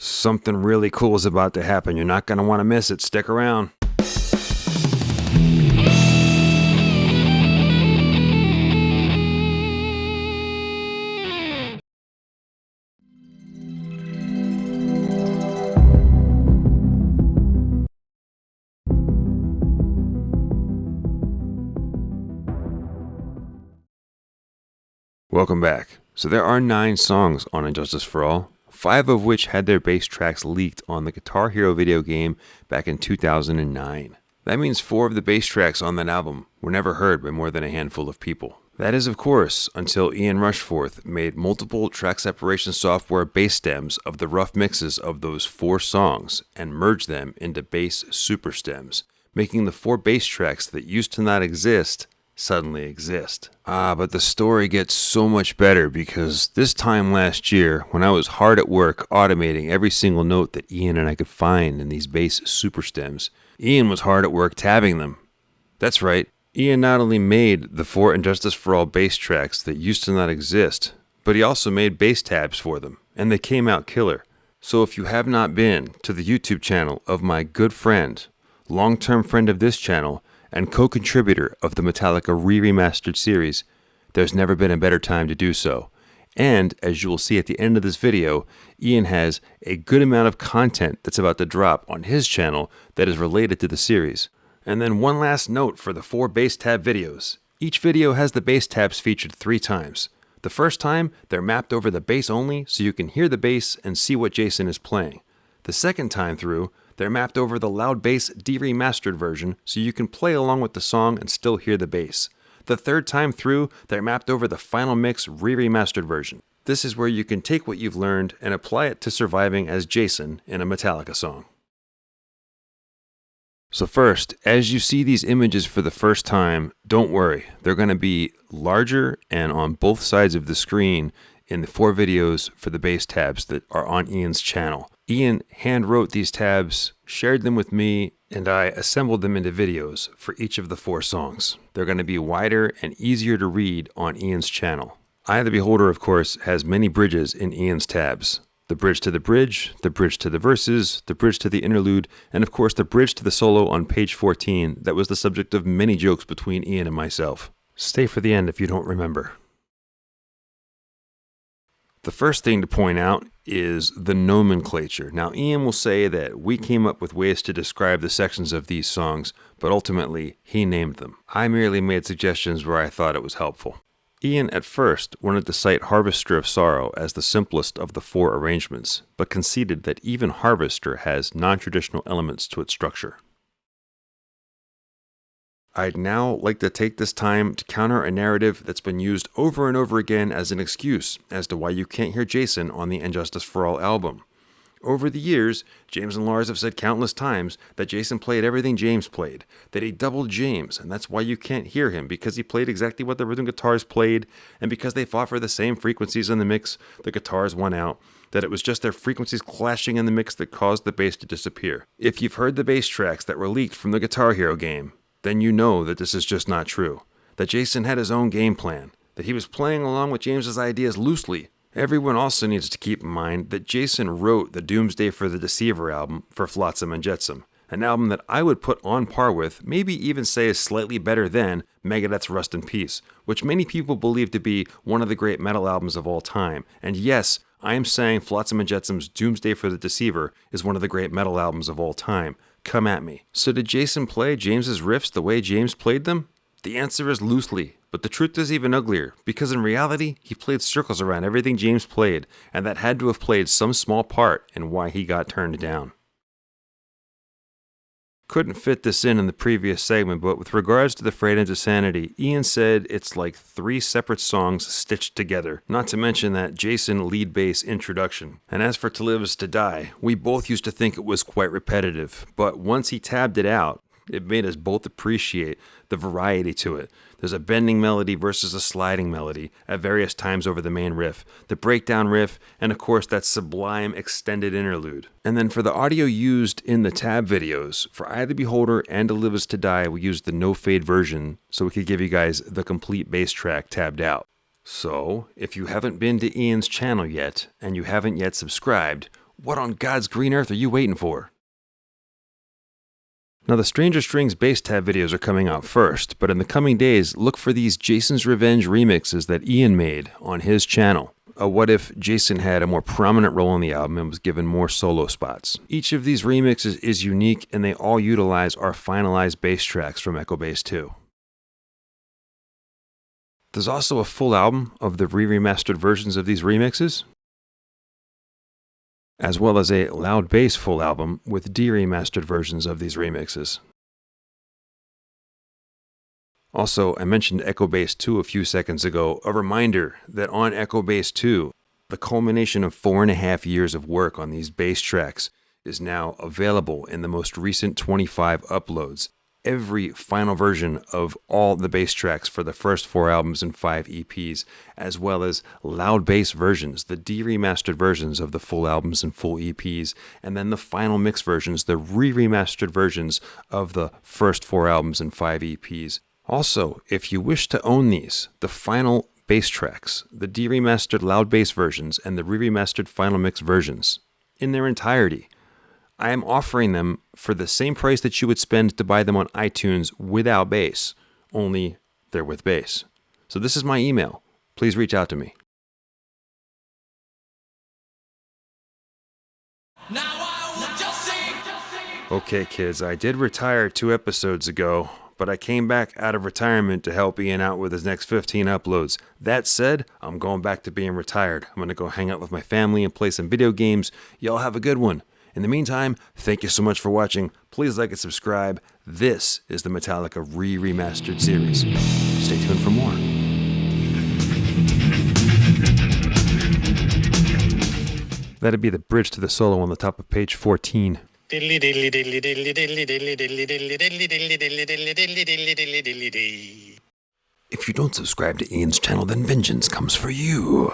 Something really cool is about to happen. You're not going to want to miss it. Stick around. Welcome back. So there are 9 songs on Injustice for All, 5 of which had their bass tracks leaked on the Guitar Hero video game back in 2009. That means 4 of the bass tracks on that album were never heard by more than a handful of people. That is, of course, until Ian Rushforth made multiple track separation software bass stems of the rough mixes of those 4 songs and merged them into bass super stems, making the 4 bass tracks that used to not exist suddenly exist. But the story gets so much better because this time last year, when I was hard at work automating every single note that Ian and I could find in these bass super stems, Ian was hard at work tabbing them. That's right, Ian not only made the 4 Injustice for All bass tracks that used to not exist, but he also made bass tabs for them, and they came out killer. So if you have not been to the YouTube channel of my good friend, long-term friend of this channel, and co-contributor of the Metallica Re-Remastered series, there's never been a better time to do so. And, as you will see at the end of this video, Ian has a good amount of content that's about to drop on his channel that is related to the series. And then one last note for the 4 bass tab videos. Each video has the bass tabs featured 3 times. The first time, they're mapped over the bass only so you can hear the bass and see what Jason is playing. The second time through, they're mapped over the loud bass de-remastered version so you can play along with the song and still hear the bass. The third time through, they're mapped over the final mix re-remastered version. This is where you can take what you've learned and apply it to surviving as Jason in a Metallica song. So first, as you see these images for the first time, don't worry. They're going to be larger and on both sides of the screen in the 4 videos for the bass tabs that are on Ian's channel. Ian hand-wrote these tabs, shared them with me, and I assembled them into videos for each of the 4 songs. They're going to be wider and easier to read on Ian's channel. Eye of the Beholder, of course, has many bridges in Ian's tabs. The bridge to the bridge, the bridge to the verses, the bridge to the interlude, and of course the bridge to the solo on page 14 that was the subject of many jokes between Ian and myself. Stay for the end if you don't remember. The first thing to point out is the nomenclature. Now, Ian will say that we came up with ways to describe the sections of these songs, but ultimately, he named them. I merely made suggestions where I thought it was helpful. Ian at first wanted to cite Harvester of Sorrow as the simplest of the 4 arrangements, but conceded that even Harvester has non-traditional elements to its structure. I'd now like to take this time to counter a narrative that's been used over and over again as an excuse as to why you can't hear Jason on the Injustice for All album. Over the years, James and Lars have said countless times that Jason played everything James played, that he doubled James, and that's why you can't hear him, because he played exactly what the rhythm guitars played, and because they fought for the same frequencies in the mix, the guitars won out, that it was just their frequencies clashing in the mix that caused the bass to disappear. If you've heard the bass tracks that were leaked from the Guitar Hero game, then you know that this is just not true. That Jason had his own game plan. That he was playing along with James's ideas loosely. Everyone also needs to keep in mind that Jason wrote the Doomsday for the Deceiver album for Flotsam and Jetsam. An album that I would put on par with, maybe even say is slightly better than Megadeth's Rust in Peace, which many people believe to be one of the great metal albums of all time. And yes, I am saying Flotsam and Jetsam's Doomsday for the Deceiver is one of the great metal albums of all time. Come at me. So did Jason play James's riffs the way James played them? The answer is loosely, but the truth is even uglier, because in reality, he played circles around everything James played, and that had to have played some small part in why he got turned down. Couldn't fit this in the previous segment, but with regards to the Fade into Sanity, Ian said it's like 3 separate songs stitched together, not to mention that Jason lead bass introduction. And as for To Live Is To Die, we both used to think it was quite repetitive, but once he tabbed it out, it made us both appreciate the variety to it. There's a bending melody versus a sliding melody at various times over the main riff, the breakdown riff, and of course that sublime extended interlude. And then for the audio used in the tab videos, for Eye of the Beholder and To Live Is To Die, we used the no fade version so we could give you guys the complete bass track tabbed out. So, if you haven't been to Ian's channel yet, and you haven't yet subscribed, What on God's green earth are you waiting for? Now, the Stranger Strings bass tab videos are coming out first, but in the coming days, look for these Jason's Revenge remixes that Ian made on his channel. What if Jason had a more prominent role on the album and was given more solo spots? Each of these remixes is unique, and they all utilize our finalized bass tracks from Echo Bass 2. There's also a full album of the re-remastered versions of these remixes, as well as a loud bass full album with de-remastered versions of these remixes. Also, I mentioned Echo Bass 2 a few seconds ago. A reminder that on Echo Bass 2, the culmination of 4.5 years of work on these bass tracks is now available in the most recent 25 uploads. Every final version of all the bass tracks for the first 4 albums and 5 EPs, as well as loud bass versions, the de-remastered versions of the full albums and full EPs, and then the final mix versions, the re-remastered versions of the first 4 albums and 5 EPs. Also, if you wish to own these, the final bass tracks, the de-remastered loud bass versions, and the re-remastered final mix versions, in their entirety, I am offering them for the same price that you would spend to buy them on iTunes without bass, only they're with bass. So this is my email. Please reach out to me. Okay, kids, I did retire 2 episodes ago, but I came back out of retirement to help Ian out with his next 15 uploads. That said, I'm going back to being retired. I'm going to go hang out with my family and play some video games. Y'all have a good one. In the meantime, thank you so much for watching. Please like and subscribe. This is the Metallica Re-Remastered series. Stay tuned for more. That'd be the bridge to the solo on the top of page 14. If you don't subscribe to Ian's channel, then vengeance comes for you.